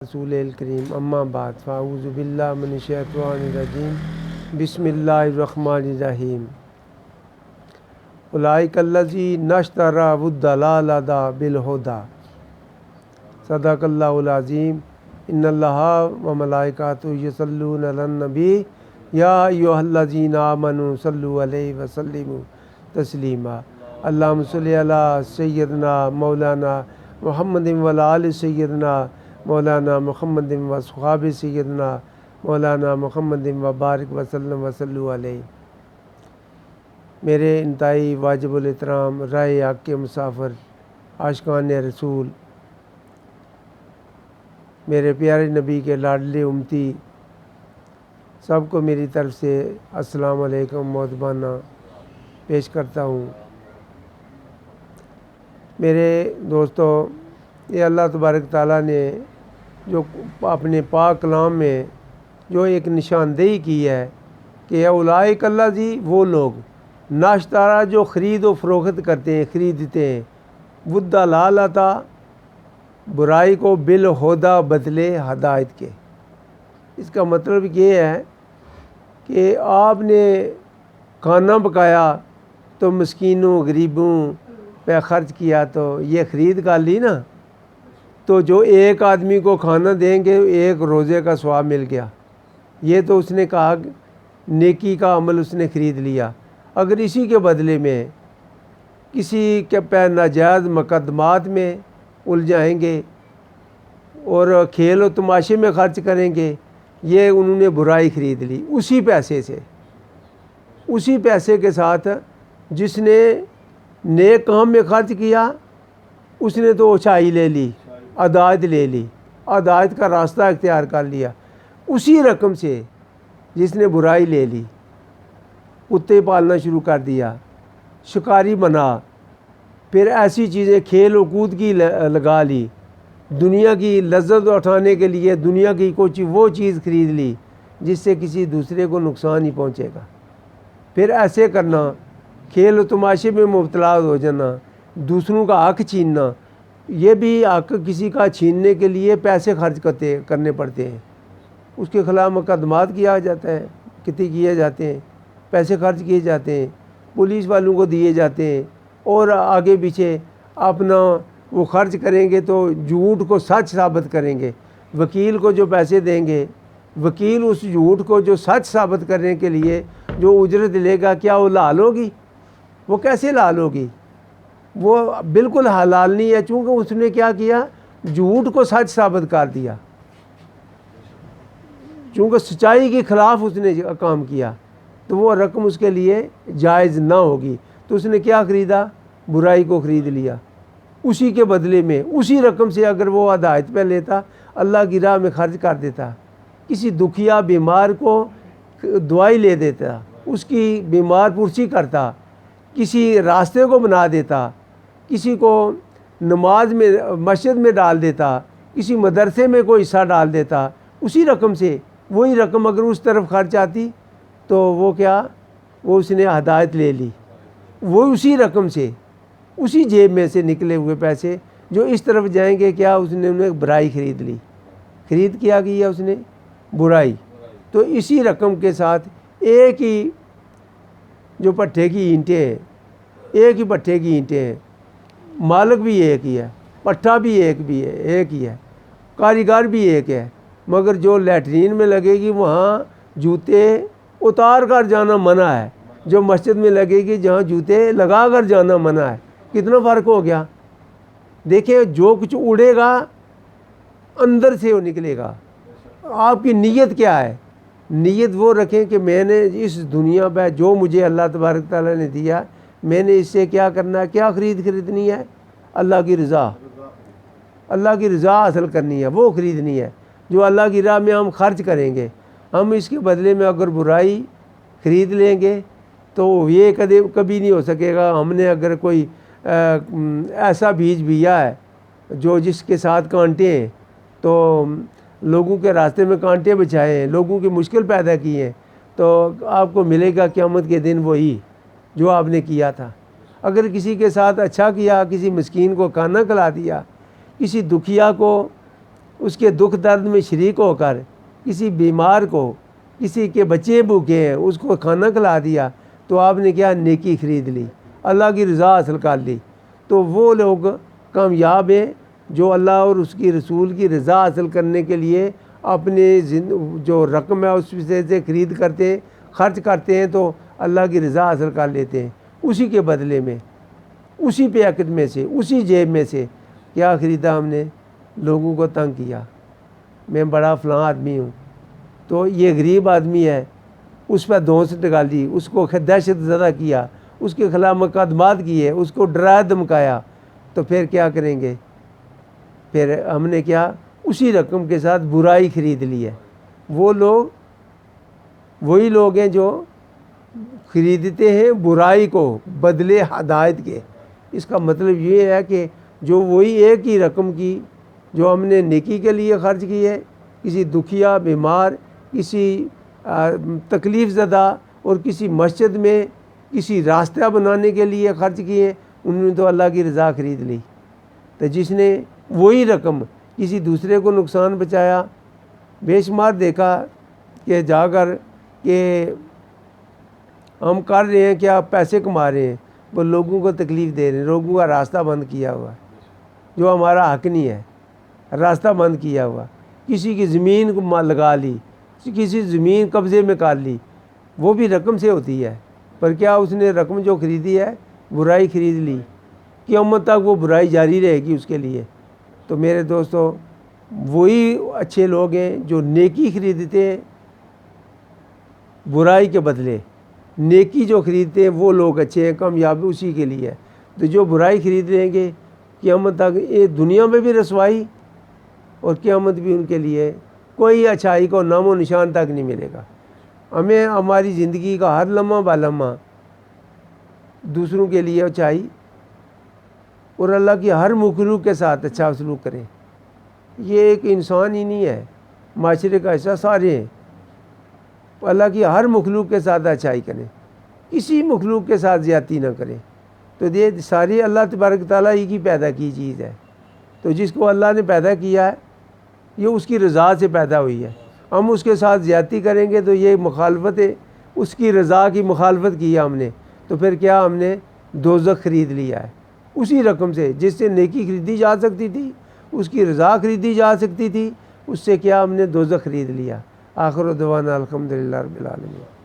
رسول الکریم اما بعد فاعوذ باللہ من الشیطان الرجیم بسم اللہ الرحمن الرحیم اولئک الذین اشتروا الضلالۃ بالہدی صدق اللہ العظیم ان اللہ و ملائکتہ یصلون علی النبی یا ایھا الذین آمنوا صلوا علیہ وسلموا تسلیما اللہم صلی علی سیدنا مولانا محمد وعلی آل سیدنا مولانا محمد و صحاب سیدنا مولانا محمد و بارک وسلم وصلو علیہ۔ میرے انتہائی واجب الاحترام رائے حق کے مسافر عاشقان رسول، میرے پیارے نبی کے لاڈلے امتی، سب کو میری طرف سے السلام علیکم مودبانہ پیش کرتا ہوں۔ میرے دوستو، یہ اللہ تبارک تعالیٰ نے جو اپنے پاک کلام میں جو ایک نشاندہی کی ہے کہ اولئک الذین، وہ لوگ ناشتارا جو خرید و فروخت کرتے ہیں، خریدتے ہیں، والضلالۃ، برائی کو، بالہدی، بدلے ہدایت کے۔ اس کا مطلب یہ ہے کہ آپ نے کھانا پکایا تو مسکینوں غریبوں پہ خرچ کیا تو یہ خرید کر لی نا، تو جو ایک آدمی کو کھانا دیں گے ایک روزے کا ثواب مل گیا، یہ تو اس نے کہا نیکی کا عمل اس نے خرید لیا۔ اگر اسی کے بدلے میں کسی کے پہ ناجائز مقدمات میں الجھائیں گے اور کھیل و تماشے میں خرچ کریں گے، یہ انہوں نے برائی خرید لی اسی پیسے سے، اسی پیسے کے ساتھ جس نے نیک کام میں خرچ کیا اس نے تو اچھائی لے لی، ہدایت لے لی، ہدایت کا راستہ اختیار کر لیا۔ اسی رقم سے جس نے برائی لے لی، کتے پالنا شروع کر دیا، شکاری بنا، پھر ایسی چیزیں کھیل و کود کی لگا لی، دنیا کی لذت اٹھانے کے لیے دنیا کی کوئی وہ چیز خرید لی جس سے کسی دوسرے کو نقصان ہی پہنچے گا، پھر ایسے کرنا، کھیل و تماشے میں مبتلا ہو جانا، دوسروں کا حق چھیننا، یہ بھی حق کسی کا چھیننے کے لیے پیسے خرچ کرنے پڑتے ہیں، اس کے خلاف مقدمات کیا جاتا ہے، کیے جاتے ہیں، پیسے خرچ کیے جاتے ہیں، پولیس والوں کو دیے جاتے ہیں، اور آگے پیچھے اپنا وہ خرچ کریں گے تو جھوٹ کو سچ ثابت کریں گے، وکیل کو جو پیسے دیں گے، وکیل اس جھوٹ کو جو سچ ثابت کرنے کے لیے جو اجرت لے گا، کیا وہ حلال ہوگی؟ وہ کیسے حلال ہوگی؟ وہ بالکل حلال نہیں ہے، چونکہ اس نے کیا کیا، جھوٹ کو سچ ثابت کر دیا، چونکہ سچائی کے خلاف اس نے کام کیا، تو وہ رقم اس کے لیے جائز نہ ہوگی۔ تو اس نے کیا خریدا؟ برائی کو خرید لیا۔ اسی کے بدلے میں اسی رقم سے اگر وہ ہدایت پہ لیتا، اللہ کی راہ میں خرچ کر دیتا، کسی دکھیا بیمار کو دوائی لے دیتا، اس کی بیمار پرسی کرتا، کسی راستے کو بنا دیتا، کسی کو نماز میں مسجد میں ڈال دیتا، کسی مدرسے میں کوئی حصہ ڈال دیتا، اسی رقم سے وہی رقم اگر اس طرف خرچ آتی تو وہ کیا، وہ اس نے ہدایت لے لی، وہ اسی رقم سے اسی جیب میں سے نکلے ہوئے پیسے جو اس طرف جائیں گے، کیا اس نے انہیں برائی خرید لی، خرید کیا کی ہے اس نے؟ برائی۔ تو اسی رقم کے ساتھ ایک ہی جو پٹھے کی اینٹیں ہیں، ایک ہی پٹھے کی اینٹیں ہیں، مالک بھی ایک ہی ہے، پٹھا بھی ایک ہی ہے، کاریگر بھی ایک ہے، مگر جو لیٹرین میں لگے گی وہاں جوتے اتار کر جانا منع ہے، جو مسجد میں لگے گی جہاں جوتے لگا کر جانا منع ہے۔ کتنا فرق ہو گیا؟ دیکھیں، جو کچھ اڑے گا اندر سے وہ نکلے گا۔ آپ کی نیت کیا ہے؟ نیت وہ رکھیں کہ میں نے اس دنیا پہ جو مجھے اللہ تبارک تعالیٰ نے دیا، میں نے اس سے کیا کرنا ہے، کیا خریدنی ہے؟ اللہ کی رضا، اللہ کی رضا حاصل کرنی ہے، وہ خریدنی ہے جو اللہ کی راہ میں ہم خرچ کریں گے۔ ہم اس کے بدلے میں اگر برائی خرید لیں گے تو یہ کبھی نہیں ہو سکے گا۔ ہم نے اگر کوئی ایسا بیج بیا ہے جو جس کے ساتھ کانٹے ہیں، تو لوگوں کے راستے میں کانٹے بچھائے ہیں، لوگوں کی مشکل پیدا کی ہیں، تو آپ کو ملے گا قیامت کے دن وہی جو آپ نے کیا تھا۔ اگر کسی کے ساتھ اچھا کیا، کسی مسکین کو کھانا کھلا دیا، کسی دکھیا کو اس کے دکھ درد میں شریک ہو کر کسی بیمار کو، کسی کے بچے بھوکے ہیں اس کو کھانا کھلا دیا، تو آپ نے کیا نیکی خرید لی، اللہ کی رضا حاصل کر لی۔ تو وہ لوگ کامیاب ہیں جو اللہ اور اس کی رسول کی رضا حاصل کرنے کے لیے اپنے جو رقم ہے اس سے خرید کرتے ہیں، خرچ کرتے ہیں، تو اللہ کی رضا حاصل کر لیتے ہیں۔ اسی کے بدلے میں، اسی پیکٹ میں سے، اسی جیب میں سے کیا خریدا ہم نے؟ لوگوں کو تنگ کیا، میں بڑا فلاں آدمی ہوں، تو یہ غریب آدمی ہے، اس پہ دھونس ڈالی، اس کو دہشت زدہ کیا، اس کے خلاف مقدمات کیے، اس کو ڈرایا دھمکایا، تو پھر کیا کریں گے؟ پھر ہم نے کیا؟ اسی رقم کے ساتھ برائی خرید لی ہے۔ وہ لوگ وہی لوگ ہیں جو خریدتے ہیں برائی کو بدلے ہدایت کے۔ اس کا مطلب یہ ہے کہ جو وہی ایک ہی رقم کی جو ہم نے نیکی کے لیے خرچ کی ہے، کسی دکھیا، بیمار، کسی تکلیف زدہ اور کسی مسجد میں کسی راستہ بنانے کے لیے خرچ کیے، انہوں نے تو اللہ کی رضا خرید لی۔ تو جس نے وہی رقم کسی دوسرے کو نقصان پہنچایا، بے شمار دیکھا کہ جا کر کہ ہم کر رہے ہیں کیا، پیسے کما رہے ہیں، وہ لوگوں کو تکلیف دے رہے ہیں، لوگوں کا راستہ بند کیا ہوا جو ہمارا حق نہیں ہے، راستہ بند کیا ہوا، کسی کی زمین کو لگا لی، کسی زمین قبضے میں کر لی، وہ بھی رقم سے ہوتی ہے، پر کیا اس نے رقم جو خریدی ہے برائی خرید لی، قیامت تک وہ برائی جاری رہے گی اس کے لیے۔ تو میرے دوستو، وہی اچھے لوگ ہیں جو نیکی خریدتے ہیں برائی کے بدلے، نیکی جو خریدتے ہیں وہ لوگ اچھے ہیں، کامیابی اسی کے لیے ہے۔ تو جو برائی خرید لیں گے قیامت تک یہ دنیا میں بھی رسوائی اور قیامت بھی ان کے لیے کوئی اچھائی کو نام و نشان تک نہیں ملے گا۔ ہمیں ہماری زندگی کا ہر لمحہ با لمحہ دوسروں کے لیے اچھائی اور اللہ کی ہر مخلوق کے ساتھ اچھا سلوک کریں۔ یہ ایک انسان ہی نہیں ہے، معاشرے کا حصہ سارے ہیں۔ اللہ کی ہر مخلوق کے ساتھ اچھائی کریں، کسی مخلوق کے ساتھ زیادتی نہ کریں۔ تو یہ ساری اللہ تبارک تعالیٰ ہی کی پیدا کی چیز ہے۔ تو جس کو اللہ نے پیدا کیا ہے یہ اس کی رضا سے پیدا ہوئی ہے، ہم اس کے ساتھ زیادتی کریں گے تو یہ مخالفت ہے، اس کی رضا کی مخالفت کی ہے ہم نے، تو پھر کیا ہم نے دوزخ خرید لیا ہے اسی رقم سے جس سے نیکی خریدی جا سکتی تھی، اس کی رضا خریدی جا سکتی تھی، اس سے کیا ہم نے دوزخ خرید لیا۔ آخر دعوانا الحمدللہ رب العالمین۔